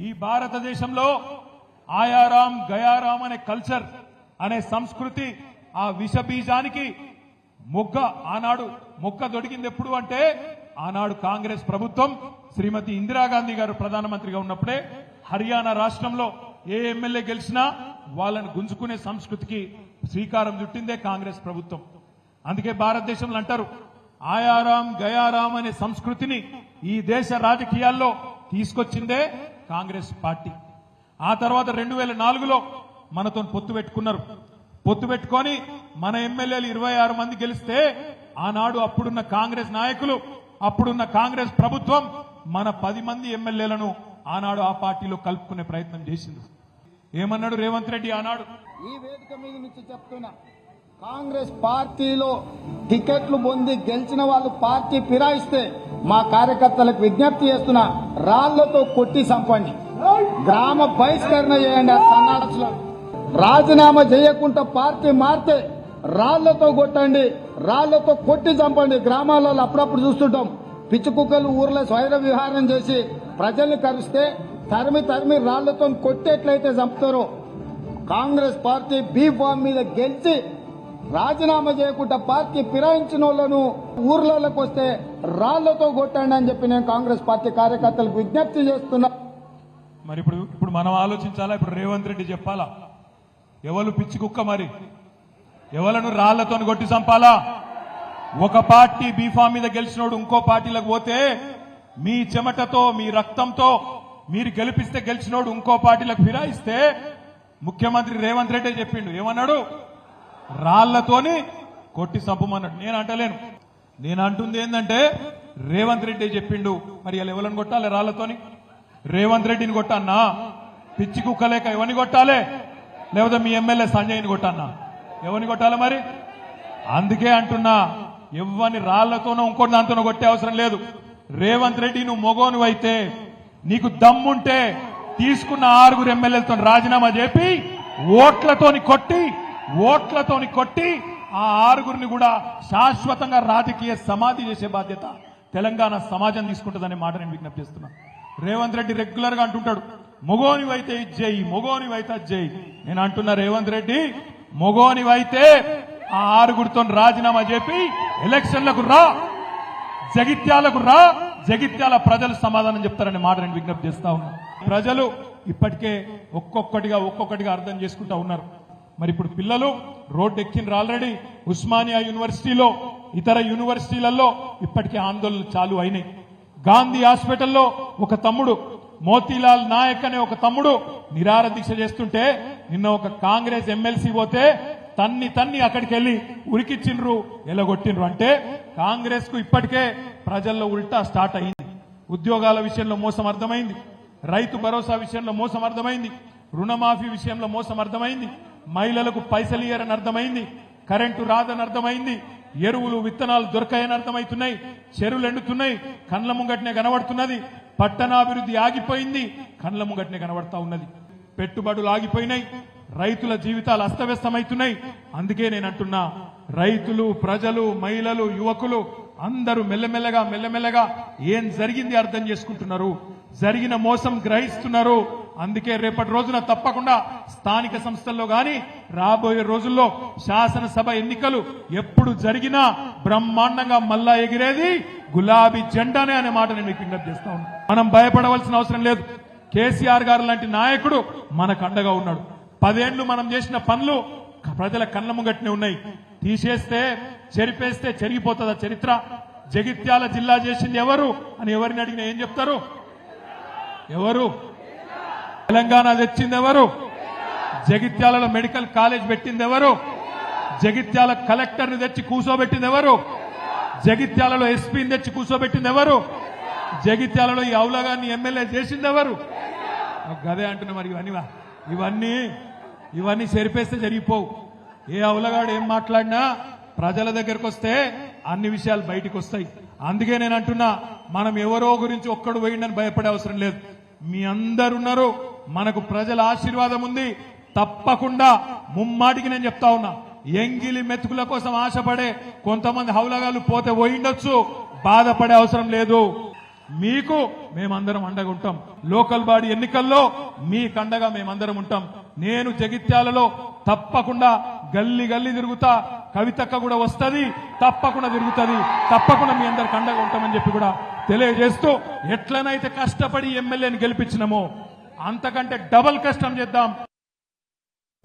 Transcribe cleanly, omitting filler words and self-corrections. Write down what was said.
ఈ భారతదేశంలో ఆయారాం గయారాం అనే కల్చర్ అనే సంస్కృతి ఆ విషబీజానికి ఆనాడు మొక్క దొడిగింది ఎప్పుడు అంటే ఆనాడు కాంగ్రెస్ ప్రభుత్వం శ్రీమతి ఇందిరాగాంధీ గారు ప్రధానమంత్రిగా ఉన్నప్పుడే హర్యానా రాష్ట్రంలో ఏ ఎమ్మెల్యే గెలిచినా వాళ్ళని గుంజుకునే సంస్కృతికి శ్రీకారం చుట్టిందే కాంగ్రెస్ ప్రభుత్వం. అందుకే భారతదేశంలో అంటారు ఆయారాం గయారాం అనే సంస్కృతిని ఈ దేశ రాజకీయాల్లో తీసుకొచ్చిందే కాంగ్రెస్ పార్టీ. ఆ తర్వాత 2004లో మనతో పొత్తు పెట్టుకున్నారు. పొత్తు పెట్టుకొని మన ఎమ్మెల్యేలు 26 మంది గెలిస్తే ఆనాడు అప్పుడున్న కాంగ్రెస్ నాయకులు అప్పుడున్న కాంగ్రెస్ ప్రభుత్వం మన 10 మంది ఎమ్మెల్యేలను ఆనాడు ఆ పార్టీలో కలుపుకునే ప్రయత్నం చేసింది. ఏమన్నాడు రేవంత్ రెడ్డి ఆనాడు? ఈ వేదిక మీద నుంచి చెప్తున్నా, కాంగ్రెస్ పార్టీలో టికెట్లు పొంది గెలిచిన వాళ్ళు పార్టీ ఫిరాయిస్తే మా కార్యకర్తలకు విజ్ఞప్తి చేస్తున్నా, రాళ్లతో కొట్టి చంపండి, గ్రామ బహిష్కరణ చేయండి. ఆ సన్నాసులు రాజీనామా చేయకుండా పార్టీ మారితే రాళ్లతో కొట్టండి, రాళ్లతో కొట్టి చంపండి. గ్రామాలలో అప్పుడప్పుడు చూస్తుంటాం పిచ్చి కుక్కలు ఊర్లో స్వైర విహారం చేసి ప్రజల్ని కరిస్తే తరిమి తరిమి రాళ్లతో కొట్టేట్లయితే చంపుతారో, కాంగ్రెస్ పార్టీ బీ ఫామ్ మీద గెలిచి రాజీనామా చేయకుండా పార్టీ ఫిరాయించిన వాళ్ళను ఊర్లలోకి వస్తే రాళ్లతో కొట్టండి అని చెప్పి నేను కాంగ్రెస్ పార్టీ కార్యకర్తలకు విజ్ఞప్తి చేస్తున్నా. మరి ఇప్పుడు మనం ఆలోచించాలా? ఇప్పుడు రేవంత్ రెడ్డి చెప్పాలా ఎవరు పిచ్చి కుక్క, మరి ఎవలను రాళ్లతో కొట్టి చంపాలా? ఒక పార్టీ బీఫామ్ మీద గెలిచినోడు ఇంకో పార్టీలకు పోతే మీ చెమటతో మీ రక్తంతో మీరు గెలిపిస్తే గెలిచినోడు ఇంకో పార్టీలకు ఫిరాయిస్తే ముఖ్యమంత్రి రేవంత్ రెడ్డి చెప్పిండు, ఏమన్నాడు? రాళ్లతోని కొట్టి చంపమన్నాడు. నేను అంటలేను, నేను అంటుంది ఏంటంటే రేవంత్ రెడ్డి చెప్పిండు. మరి ఇలా ఎవరిని కొట్టాలి? రాళ్లతోని రేవంత్ రెడ్డిని కొట్టన్నా? పిచ్చి కుక్కలేక ఎవరిని కొట్టాలి? లేకపోతే మీ ఎమ్మెల్యే సంజయ్ని కొట్టన్నా? ఎవరిని కొట్టాలి మరి? అందుకే అంటున్నా, ఎవరిని రాళ్లతోనో ఇంకోటి దాంతోనో కొట్టే అవసరం లేదు. రేవంత్ రెడ్డి నువ్వు మొగోను అయితే, నీకు దమ్ముంటే తీసుకున్న 6 ఎమ్మెల్యేలతో రాజీనామా చేపి ఓట్లతోని కొట్టి ఆ 6 కూడా శాశ్వతంగా రాజకీయ సమాధి చేసే బాధ్యత తెలంగాణ సమాజం తీసుకుంటుందనే మాట నేను విజ్ఞప్తి చేస్తున్నా. రేవంత్ రెడ్డి రెగ్యులర్ గా అంటుంటాడు మొగోనివైతే ఇజ్జేయి, మొగోనివైతే అజ్జేయి. నేను అంటున్నా రేవంత్ రెడ్డి, మొగోనివైతే ఆ 6 రాజీనామా చెప్పి ఎలక్షన్లకు రా, జగిత్యాలకు రా, జగిత్యాల ప్రజలు సమాధానం చెప్తారనే మాట నేను విజ్ఞప్తి చేస్తా ఉన్నా. ప్రజలు ఇప్పటికే ఒక్కొక్కటిగా అర్థం చేసుకుంటా ఉన్నారు. మరి ఇప్పుడు పిల్లలు రోడ్డు ఎక్కినరు ఆల్రెడీ. ఉస్మానియా యూనివర్సిటీలో ఇతర యూనివర్సిటీలలో ఇప్పటికే ఆందోళనలు చాలు అయినాయి. గాంధీ హాస్పిటల్లో ఒక తమ్ముడు, మోతీలాల్ నాయక్ అనే ఒక తమ్ముడు నిరాహార దీక్ష చేస్తుంటే నిన్న ఒక కాంగ్రెస్ ఎమ్మెల్సీ పోతే తన్ని అక్కడికి వెళ్లి ఉరికిచ్చిండ్రు, ఎలగొట్టిండ్రు. అంటే కాంగ్రెస్ కు ఇప్పటికే ప్రజల్లో ఉల్టా స్టార్ట్ అయింది. ఉద్యోగాల విషయంలో మోసం అర్థమైంది, రైతు భరోసా విషయంలో మోసం అర్థమైంది, రుణమాఫీ విషయంలో మోసం అర్థమైంది, మహిళలకు పైసలు ఇయ్యరని అర్థమైంది, కరెంటు రాదని అర్థమైంది, ఎరువులు విత్తనాలు దొరకాయని అర్థమవుతున్నాయి, చెరువులు ఎండుతున్నాయి, కండ్ల ముంగట్నే కనబడుతున్నది, పట్టణాభివృద్ధి ఆగిపోయింది, కండ్ల ముంగట్నే కనబడతా ఉన్నది, పెట్టుబడులు ఆగిపోయినాయి, రైతుల జీవితాలు అస్తవ్యస్తమవుతున్నాయి. అందుకే నేను అంటున్నా, రైతులు, ప్రజలు, మహిళలు, యువకులు అందరూ మెల్లమెల్లగా ఏం జరిగింది అర్థం చేసుకుంటున్నారు, జరిగిన మోసం గ్రహిస్తున్నారు. అందుకే రేపటి రోజున తప్పకుండా స్థానిక సంస్థల్లో గాని రాబోయే రోజుల్లో శాసనసభ ఎన్నికలు ఎప్పుడు జరిగినా బ్రహ్మాండంగా మల్లా ఎగిరేది గులాబీ జెండానే అనే మాట నేను మీకు విజ్ఞప్తి చేస్తా ఉన్నాను. మనం భయపడవలసిన అవసరం లేదు. కేసీఆర్ గారు లాంటి నాయకుడు మనకు అండగా ఉన్నాడు. 10 ఏళ్లు మనం చేసిన పనులు ప్రజల కళ్ళ ముంగట్నే ఉన్నాయి. తీసేస్తే చెరిపేస్తే చెరిగిపోతుందా చరిత్ర? జగిత్యాల జిల్లా చేసింది ఎవరు అని ఎవరిని అడిగినా ఏం చెప్తారు? ఎవరు? తెలంగాణ తెచ్చింది ఎవరు? జగిత్యాలలో మెడికల్ కాలేజ్ పెట్టింది ఎవరు? జగిత్యాల కలెక్టర్ ని తెచ్చి కూర్చోబెట్టింది ఎవరు? జగిత్యాలలో ఎస్పీని తెచ్చి కూర్చోబెట్టింది ఎవరు? జగిత్యాలలో ఈ అవులగాన్ని ఎమ్మెల్యే చేసింది ఎవరు? గదే అంటున్నా. మరి ఇవన్నీ చెరిపేస్తే జరిగిపోవు. ఏ అవులగాడు ఏం మాట్లాడినా ప్రజల దగ్గరకు వస్తే అన్ని విషయాలు బయటికి వస్తాయి. అందుకే నేను అంటున్నా, మనం ఎవరో గురించి ఒక్కడు పోయిండని భయపడే అవసరం లేదు. మీ అందరున్నారు, మనకు ప్రజల ఆశీర్వాదం ఉంది. తప్పకుండా ముమ్మాటికి నేను చెప్తా ఉన్నా, ఎంగిలి మెతుకుల కోసం ఆశపడే కొంతమంది హౌలగాళ్ళు పోతే పోయిండొచ్చు, బాధపడే అవసరం లేదు. మీకు మేమందరం అండగా ఉంటాం. లోకల్ బాడీ ఎన్నికల్లో మీ కండగా మేమందరం ఉంటాం. నేను జగిత్యాలలో తప్పకుండా గల్లీ గల్లీ తిరుగుతా, కవితక్క కూడా వస్తది, తప్పకుండా తిరుగుతుంది, తప్పకుండా మీ అందరికి అండగా ఉంటామని చెప్పి కూడా తెలియజేస్తూ, ఎట్లనైతే కష్టపడి ఎమ్మెల్యేని గెలిపించినామో అంతకంటే డబల్ కష్టం చేద్దాం.